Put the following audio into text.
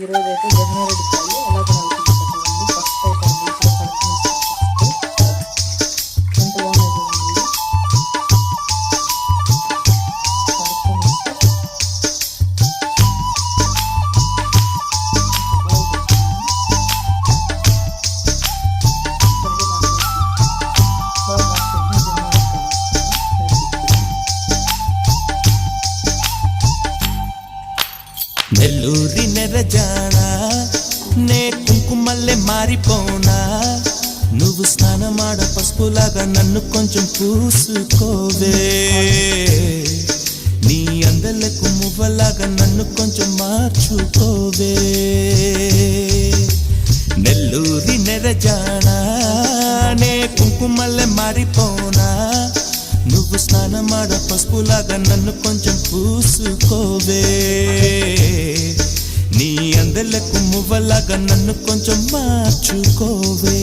ఈరోజు అయితే జొన్నరెడ్డికాయలు ఎలా తినాలి ఫస్ట్ అయితే వీటిలో కలుపుకుని ఎంత బాగున్నాయి చూడండి. నెల్లూరి నెరజానా నే కుంకుమల్లే మారిపోనా, నువ్వు స్నానమాడ పసుపులాగా నన్ను కొంచెం పూసుకోవే, నీ అందలకు మువ్వలాగా నన్ను కొంచెం మార్చుకోవే. నెల్లూరి నెరజానా నే కుంకుమల్లే మారిపోనా, నువ్వు స్నానమాడ పసుపులాగా నన్ను కొంచెం పూసుకోవే, నీ అందలకు మువ్వలాగా నన్ను కొంచెం మార్చుకోవే.